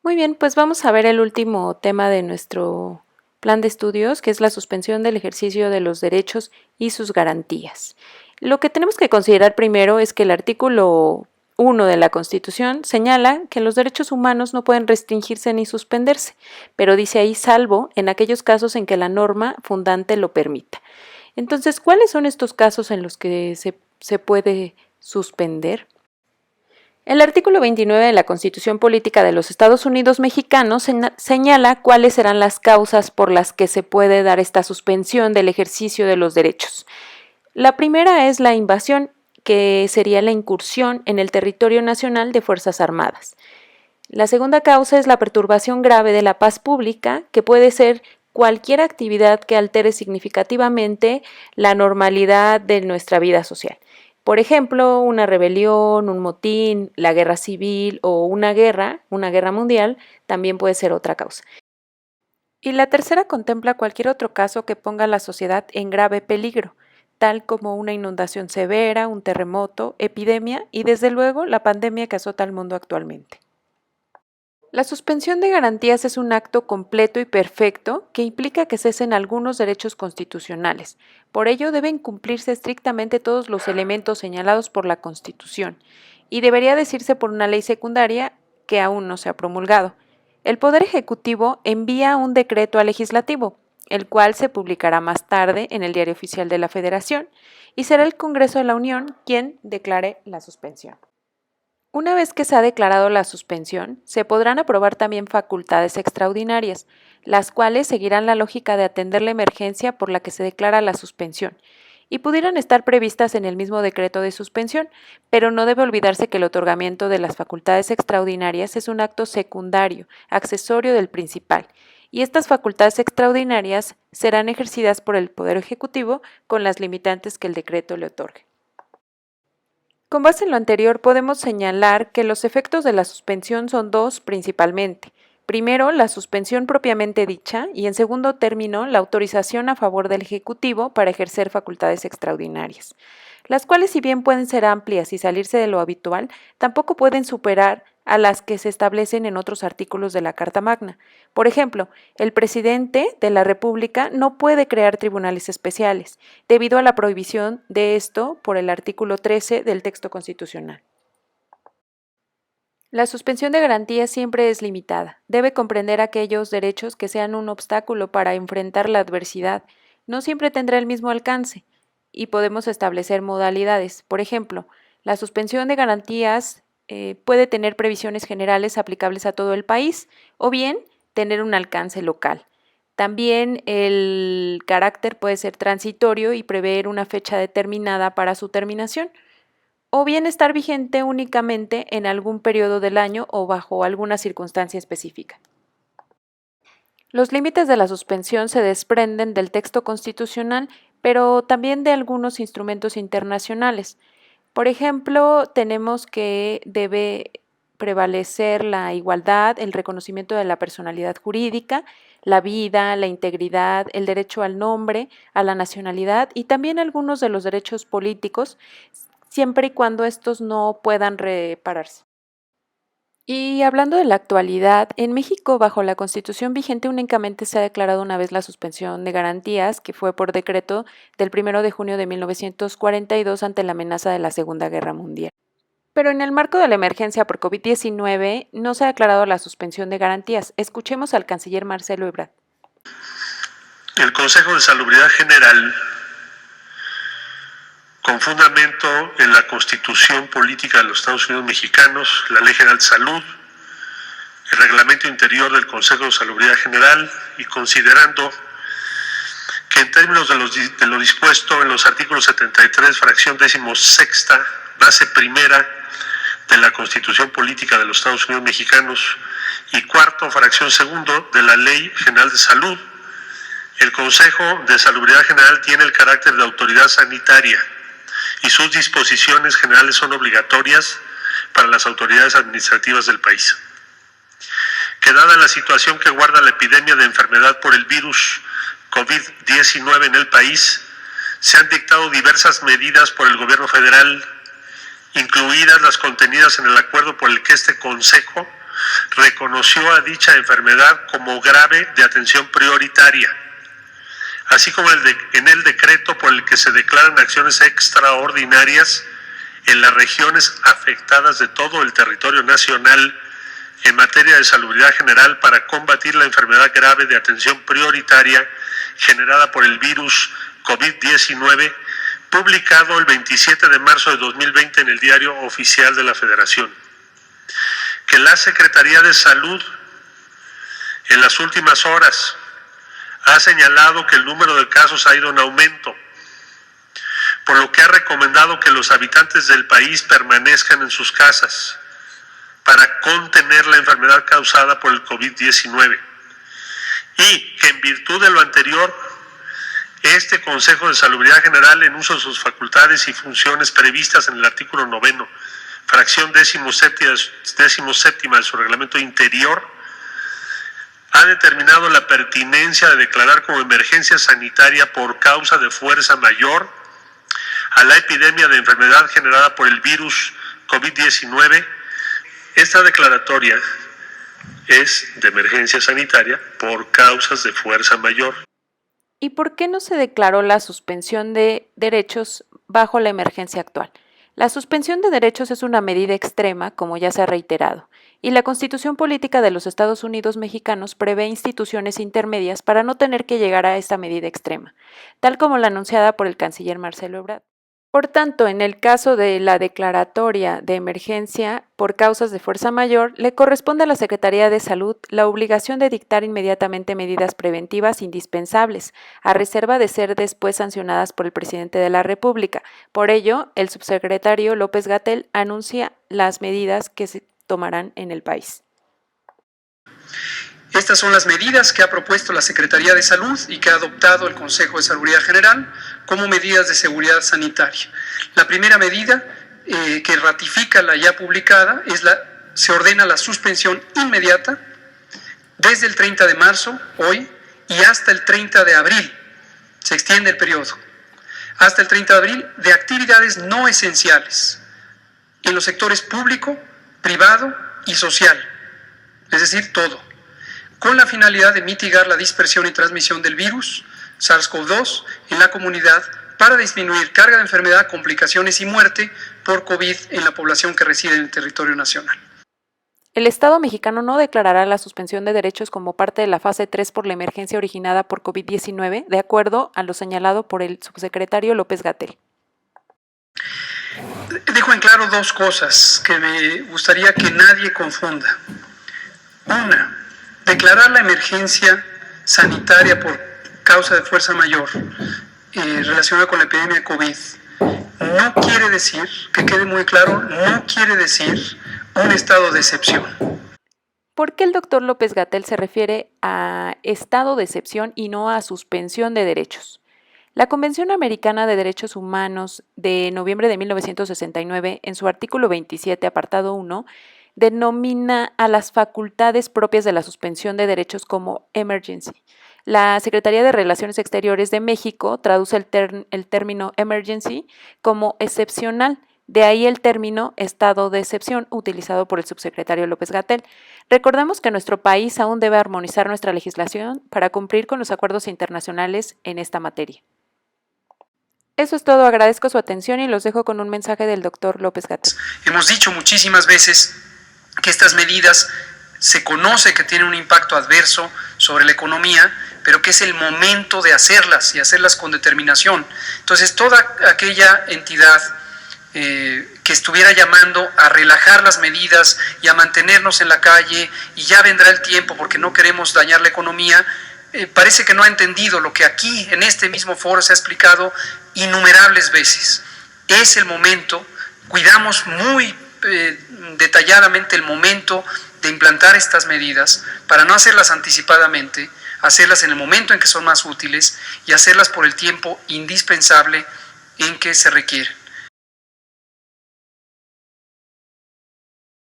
Muy bien, pues vamos a ver el último tema de nuestro plan de estudios, que es la suspensión del ejercicio de los derechos y sus garantías. Lo que tenemos que considerar primero es que el artículo 1 de la Constitución señala que los derechos humanos no pueden restringirse ni suspenderse, pero dice ahí salvo en aquellos casos en que la norma fundante lo permita. Entonces, ¿cuáles son estos casos en los que se puede suspender? El artículo 29 de la Constitución Política de los Estados Unidos Mexicanos señala cuáles serán las causas por las que se puede dar esta suspensión del ejercicio de los derechos. La primera es la invasión, que sería la incursión en el territorio nacional de Fuerzas Armadas. La segunda causa es la perturbación grave de la paz pública, que puede ser cualquier actividad que altere significativamente la normalidad de nuestra vida social. Por ejemplo, una rebelión, un motín, la guerra civil o una guerra mundial, también puede ser otra causa. Y la tercera contempla cualquier otro caso que ponga a la sociedad en grave peligro, tal como una inundación severa, un terremoto, epidemia y desde luego la pandemia que azota al mundo actualmente. La suspensión de garantías es un acto completo y perfecto que implica que cesen algunos derechos constitucionales. Por ello, deben cumplirse estrictamente todos los elementos señalados por la Constitución, y debería decirse por una ley secundaria que aún no se ha promulgado. El Poder Ejecutivo envía un decreto al Legislativo, el cual se publicará más tarde en el Diario Oficial de la Federación, y será el Congreso de la Unión quien declare la suspensión. Una vez que se ha declarado la suspensión, se podrán aprobar también facultades extraordinarias, las cuales seguirán la lógica de atender la emergencia por la que se declara la suspensión, y pudieran estar previstas en el mismo decreto de suspensión, pero no debe olvidarse que el otorgamiento de las facultades extraordinarias es un acto secundario, accesorio del principal, y estas facultades extraordinarias serán ejercidas por el Poder Ejecutivo con las limitantes que el decreto le otorgue. Con base en lo anterior, podemos señalar que los efectos de la suspensión son dos principalmente. Primero, la suspensión propiamente dicha y, en segundo término, la autorización a favor del Ejecutivo para ejercer facultades extraordinarias, las cuales, si bien pueden ser amplias y salirse de lo habitual, tampoco pueden superar a las que se establecen en otros artículos de la Carta Magna. Por ejemplo, el presidente de la República no puede crear tribunales especiales, debido a la prohibición de esto por el artículo 13 del texto constitucional. La suspensión de garantías siempre es limitada. Debe comprender aquellos derechos que sean un obstáculo para enfrentar la adversidad. No siempre tendrá el mismo alcance, y podemos establecer modalidades. Por ejemplo, la suspensión de garantías puede tener previsiones generales aplicables a todo el país, o bien tener un alcance local. También el carácter puede ser transitorio y prever una fecha determinada para su terminación, o bien estar vigente únicamente en algún periodo del año o bajo alguna circunstancia específica. Los límites de la suspensión se desprenden del texto constitucional, pero también de algunos instrumentos internacionales. Por ejemplo, tenemos que debe prevalecer la igualdad, el reconocimiento de la personalidad jurídica, la vida, la integridad, el derecho al nombre, a la nacionalidad y también algunos de los derechos políticos, siempre y cuando estos no puedan repararse. Y hablando de la actualidad, en México, bajo la Constitución vigente, únicamente se ha declarado una vez la suspensión de garantías, que fue por decreto del 1 de junio de 1942 ante la amenaza de la Segunda Guerra Mundial. Pero en el marco de la emergencia por COVID-19 no se ha declarado la suspensión de garantías. Escuchemos al canciller Marcelo Ebrard. El Consejo de Salubridad General, con fundamento en la Constitución Política de los Estados Unidos Mexicanos, la Ley General de Salud, el Reglamento Interior del Consejo de Salubridad General y considerando que en términos de lo dispuesto en los artículos 73, fracción 16, base primera de la Constitución Política de los Estados Unidos Mexicanos y cuarto, fracción segundo de la Ley General de Salud, el Consejo de Salubridad General tiene el carácter de autoridad sanitaria y sus disposiciones generales son obligatorias para las autoridades administrativas del país. Que dada la situación que guarda la epidemia de enfermedad por el virus COVID-19 en el país, se han dictado diversas medidas por el gobierno federal, incluidas las contenidas en el acuerdo por el que este Consejo reconoció a dicha enfermedad como grave de atención prioritaria, así como en el decreto por el que se declaran acciones extraordinarias en las regiones afectadas de todo el territorio nacional en materia de salubridad general para combatir la enfermedad grave de atención prioritaria generada por el virus COVID-19, publicado el 27 de marzo de 2020 en el Diario Oficial de la Federación. Que la Secretaría de Salud en las últimas horas ha señalado que el número de casos ha ido en aumento, por lo que ha recomendado que los habitantes del país permanezcan en sus casas para contener la enfermedad causada por el COVID-19. Y que en virtud de lo anterior, este Consejo de Salubridad General, en uso de sus facultades y funciones previstas en el artículo 9, fracción 17ª de su reglamento interior, ha determinado la pertinencia de declarar como emergencia sanitaria por causa de fuerza mayor a la epidemia de enfermedad generada por el virus COVID-19. Esta declaratoria es de emergencia sanitaria por causas de fuerza mayor. ¿Y por qué no se declaró la suspensión de derechos bajo la emergencia actual? La suspensión de derechos es una medida extrema, como ya se ha reiterado, y la Constitución Política de los Estados Unidos Mexicanos prevé instituciones intermedias para no tener que llegar a esta medida extrema, tal como la anunciada por el canciller Marcelo Ebrard. Por tanto, en el caso de la declaratoria de emergencia por causas de fuerza mayor, le corresponde a la Secretaría de Salud la obligación de dictar inmediatamente medidas preventivas indispensables, a reserva de ser después sancionadas por el presidente de la República. Por ello, el subsecretario López-Gatell anuncia las medidas que se tomarán en el país. Estas son las medidas que ha propuesto la Secretaría de Salud y que ha adoptado el Consejo de Salubridad General como medidas de seguridad sanitaria. La primera medida que ratifica la ya publicada se ordena la suspensión inmediata desde el 30 de marzo, hoy, y hasta el 30 de abril. Se extiende el periodo. Hasta el 30 de abril de actividades no esenciales en los sectores público, privado y social, es decir, todo, con la finalidad de mitigar la dispersión y transmisión del virus SARS-CoV-2 en la comunidad para disminuir carga de enfermedad, complicaciones y muerte por COVID en la población que reside en el territorio nacional. El Estado mexicano no declarará la suspensión de derechos como parte de la fase 3 por la emergencia originada por COVID-19, de acuerdo a lo señalado por el subsecretario López-Gatell. Dejo en claro dos cosas que me gustaría que nadie confunda. Una, declarar la emergencia sanitaria por causa de fuerza mayor relacionada con la epidemia de COVID no quiere decir, que quede muy claro, no quiere decir un estado de excepción. ¿Por qué el doctor López-Gatell se refiere a estado de excepción y no a suspensión de derechos? La Convención Americana de Derechos Humanos de noviembre de 1969, en su artículo 27, apartado 1, denomina a las facultades propias de la suspensión de derechos como emergency. La Secretaría de Relaciones Exteriores de México traduce el término emergency como excepcional, de ahí el término estado de excepción utilizado por el subsecretario López-Gatell. Recordemos que nuestro país aún debe armonizar nuestra legislación para cumplir con los acuerdos internacionales en esta materia. Eso es todo, agradezco su atención y los dejo con un mensaje del doctor López-Gatell. Hemos dicho muchísimas veces que estas medidas se conoce que tienen un impacto adverso sobre la economía, pero que es el momento de hacerlas y hacerlas con determinación. Entonces, toda aquella entidad que estuviera llamando a relajar las medidas y a mantenernos en la calle y ya vendrá el tiempo porque no queremos dañar la economía, parece que no ha entendido lo que aquí en este mismo foro se ha explicado innumerables veces. Es el momento, cuidamos muy detalladamente el momento de implantar estas medidas para no hacerlas anticipadamente, hacerlas en el momento en que son más útiles y hacerlas por el tiempo indispensable en que se requiere.